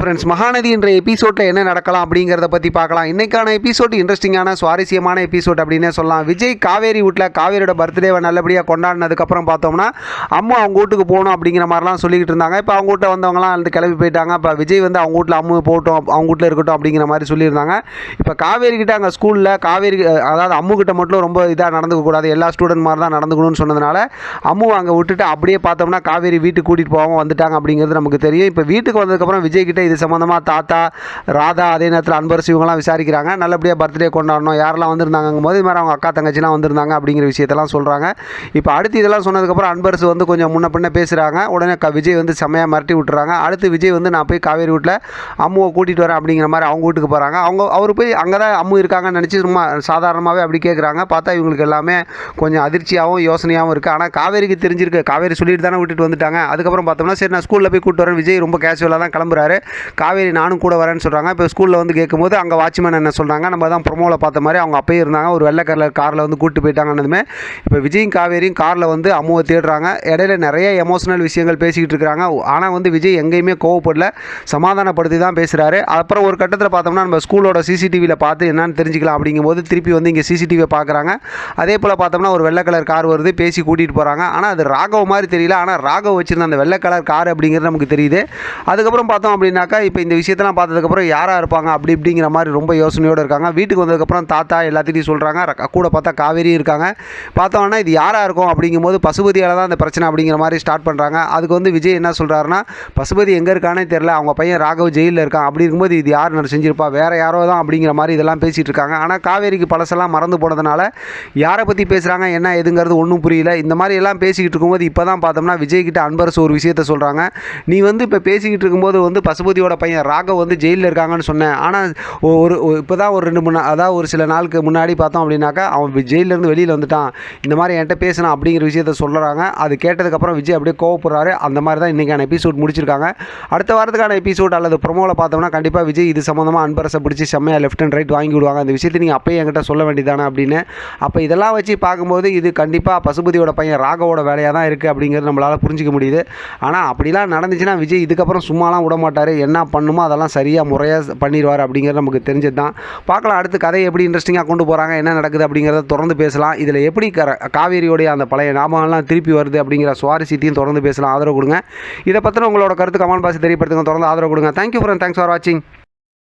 Friends, Mahanadi என்ற எபிசோடில் என்ன நடக்கலாம் அப்படிங்கிறத பற்றி பார்க்கலாம். இன்றைக்கான எபிசோட் இன்ட்ரெஸ்டிங்கான சுவாரஸ்யமான எபிசோட் அப்படின்னே சொல்லலாம். விஜய் காவேரி வீட்டில் காவேரியோட பர்த்டேவை நல்லபடியாக கொண்டாடினதுக்கப்புறம் பார்த்தோம்னா அம்மா அவங்க வீட்டுக்கு போகணும் அப்படிங்கிற மாதிரிலாம் சொல்லிக்கிட்டு இருந்தாங்க. இப்போ அவங்க வீட்டில் வந்தவங்களாம் வந்து கிளம்பி போயிட்டாங்க. இப்போ விஜய் வந்து அவங்க வீட்டில் அம்மு போகட்டும், அவங்க வீட்டில் இருக்கட்டும் அப்படிங்கிற மாதிரி சொல்லியிருந்தாங்க. இப்போ காவேரி கிட்ட அங்கே ஸ்கூலில் காவேரி அதாவது அம்முக்கிட்ட மட்டும் ரொம்ப இதாக நடந்துக்கக்கூடாது, எல்லா ஸ்டூடெண்ட் மாதிரி தான் நடந்துக்கணும்னு சொன்னதுனால அம்முவை அங்கே விட்டுட்டு அப்படியே பார்த்தோம்னா காவேரி வீட்டுக்கு கூட்டிகிட்டு போகாமல் வந்துட்டாங்க அப்படிங்கிறது நமக்கு தெரியும். இப்போ வீட்டுக்கு வந்ததுக்கப்புறம் விஜய் கிட்ட இது சம்மந்தமாக தாத்தா, ராதா, அதே நேரத்தில் அன்பரசு இவங்கெல்லாம் விசாரிக்கிறாங்க. நல்லபடியாக பர்த்டே கொண்டாடணும், யாரெல்லாம் வந்திருந்தாங்கும் போது இது மாதிரி அவங்க அக்கா தங்கச்சிலாம் வந்திருந்தாங்க அப்படிங்கிற விஷயத்தெல்லாம் சொல்கிறாங்க. இப்போ அடுத்து இதெல்லாம் சொன்னதுக்கப்புறம் அன்பரசு வந்து கொஞ்சம் முன்ன பின்ன பேசுகிறாங்க. உடனே விஜய் வந்து செம்மையாக மிரட்டி விட்டுறாங்க. அடுத்து விஜய் வந்து நான் போய் காவேரி வீட்டில் அம்முவை கூட்டிகிட்டு வரேன் அப்படிங்கிற மாதிரி அவங்க வீட்டுக்கு போகிறாங்க. அவர் போய் அங்கே தான் அம்மு இருக்காங்கன்னு நினச்சி சும்மா சாதாரணமாகவே அப்படி கேட்குறாங்க. பார்த்தா இவங்களுக்கு எல்லாமே கொஞ்சம் அதிர்ச்சியாகவும் யோசனையாகவும் இருக்குது. ஆனால் காவேரிக்கு தெரிஞ்சிருக்கு, காவேரி சொல்லிட்டு தானே விட்டுட்டு வந்துட்டாங்க. அதுக்கப்புறம் பார்த்தோம்னா சரி நான் ஸ்கூலில் போய் கூப்பிட்டு வரேன், விஜய் ரொம்ப கேஷுவலாக தான் கிளம்புறாரு. காவேரி நானும் கூட வரேன்னு சொல்கிறாங்க. இப்போ ஸ்கூலில் வந்து கேட்கும்போது அங்கே வாட்ச்மேன் என்ன சொல்கிறாங்க, நம்ம தான் ப்ரொமோவில் பார்த்த மாதிரி அவங்க அப்பயே இருந்தாங்க, ஒரு வெள்ளை கலர் காரில் வந்து கூப்பிட்டு போயிட்டாங்கன்னதுமே இப்போ விஜயும் காவேரியும் காரில் வந்து அம்முவை தேடுறாங்க. இடையில நிறைய எமோஷனல் விஷயங்கள் பேசிக்கிட்டு இருக்கிறாங்க. ஆனால் வந்து விஜய் எங்கேயுமே கோவப்படல, சமாதானப்படுத்தி தான் பேசுகிறாரு. அப்புறம் ஒரு கட்டத்தில் பார்த்தோம்னா நம்ம ஸ்கூலோட சிசிடிவியில் பார்த்து என்னன்னு தெரிஞ்சுக்கலாம் அப்படிங்கும்போது திருப்பி வந்து இங்கே சிசிடிவியை பார்க்குறாங்க. அதே போல் பார்த்தோம்னா ஒரு வெள்ளை கலர் கார் வருது, பேசி கூட்டிகிட்டு போகிறாங்க. ஆனால் அது ராகவ் மாதிரி தெரியல, ஆனால் ராகவ் வச்சுருந்த அந்த வெள்ளை கலர் கார் அப்படிங்கிறது நமக்கு தெரியுது. அதுக்கப்புறம் பார்த்தோம் அப்படின்னாக்கா இப்போ இந்த விஷயத்தெல்லாம் பார்த்ததுக்கப்புறம் யாராக இருப்பாங்க அப்படி இப்படிங்கிற மாதிரி ரொம்ப யோசனையோடு இருக்காங்க. வீட்டுக்கு வந்ததுக்கப்புறம் தாத்தா எல்லாத்தையும் சொல்கிறாங்க. கூட பார்த்தா காவேரி இருக்காங்க. பார்த்தோன்னா இது யாராக இருக்கும் அப்படிங்கும்போது பசுபதியால் தான் அந்த பிரச்சனை அப்படிங்கிற மாதிரி ஸ்டார்ட் பண்ணுறாங்க. அதுக்கு வந்து விஜய் என்ன சொல்கிறாருன்னா, பசுபதி எங்கே இருக்கானே தெரில, அவங்க பையன் ராகவ் ஜெயிலில் இருக்கான், அப்படி இருக்கும்போது இது யார் செஞ்சிருப்பா, வேறு யாரோ தான் அப்படிங்கிற மாதிரி இதெல்லாம் பேசிகிட்டு இருக்காங்க. ஆனால் காவேரிக்கு பழசெல்லாம் மறந்து போனதுனால யாரை பற்றி பேசுகிறாங்க என்ன எதுங்கிறது ஒன்றும் புரியல. இந்த மாதிரி எல்லாம் பேசிக்கிட்டு இருக்கும்போது இப்போ தான் பார்த்தோம்னா விஜய்கிட்ட அன்பரசு ஒரு விஷயத்த சொல்கிறாங்க. நீ வந்து இப்போ பேசிக்கிட்டு இருக்கும்போது வந்து பசுபதியோட பையன் ராகவ் வந்து ஜெயிலில் இருக்காங்கன்னு சொன்னேன். ஆனால் இப்போ தான் ஒரு 2-3 அதாவது ஒரு சில நாளுக்கு முன்னாடி பார்த்தோம் அப்படின்னாக்கா அவன் ஜெயிலேருந்து வெளியில் வந்துட்டான், இந்த மாதிரி என்கிட்ட பேசினான் அப்படிங்கிற விஷயத்த சொல்கிறாங்க. அது கேட்டதுக்கப்புறம் விஜய் அப்படியே கோவப்படுறாரு. அந்த மாதிரி தான் இன்றைக்கான எபிசோட் முடிச்சிருக்காங்க. அடுத்த வாரத்துக்கான எபிசோட் அல்லது ப்ரொமோவில் பார்த்தோம்னா கண்டிப்பாக விஜய் இது சம்மந்தமாக அன்பரசை பிடிச்சி செம்மையாக லெஃப்ட் அண்ட் ரைட் வாங்கி விடுவாங்க. அந்த விஷயத்தை நீங்கள் அப்போயே என்கிட்ட சொல்ல வேண்டியதானே அப்படின்னு. அப்போ இதெல்லாம் வச்சு பார்க்கும்போது இது கண்டிப்பாக பசுபதியோட பையன் ராகவோட வேலையாக தான் இருக்குது அப்படிங்கிறது நம்மளால் புரிஞ்சிக்க முடியுது. ஆனால் அப்படிலாம் நடந்துச்சுன்னா விஜய் இதுக்கப்புறம் சும்மாலாம் விட மாட்டார், என்ன பண்ணுமோ அதெல்லாம் சரியாக முறையாக பண்ணிடுவார் அப்படிங்கிறது நமக்கு தெரிஞ்சது தான். பார்க்கலாம் அடுத்து கதையை எப்படி இன்ட்ரெஸ்டிங்காக கொண்டு போகிறாங்க, என்ன நடக்குது அப்படிங்கிறத தொடர்ந்து பேசலாம். இதில் எப்படி காவேரியோடைய அந்த பழைய ஞாபகம்லாம் திருப்பி வருது அப்படிங்கிற சுவாரஸ்யத்தையும் தொடர்ந்து பேசலாம். ஆதரவு கொடுங்க. இதை பற்றின உங்களோட கருத்து கமெண்ட் பாக்ஸ் தெரியப்படுத்துங்க. தொடர்ந்து ஆதரவு கொடுங்க. தேங்க்யூ ஃப்ரெண்ட், தேங்க்ஸ் ஃபார் வாட்சிங்.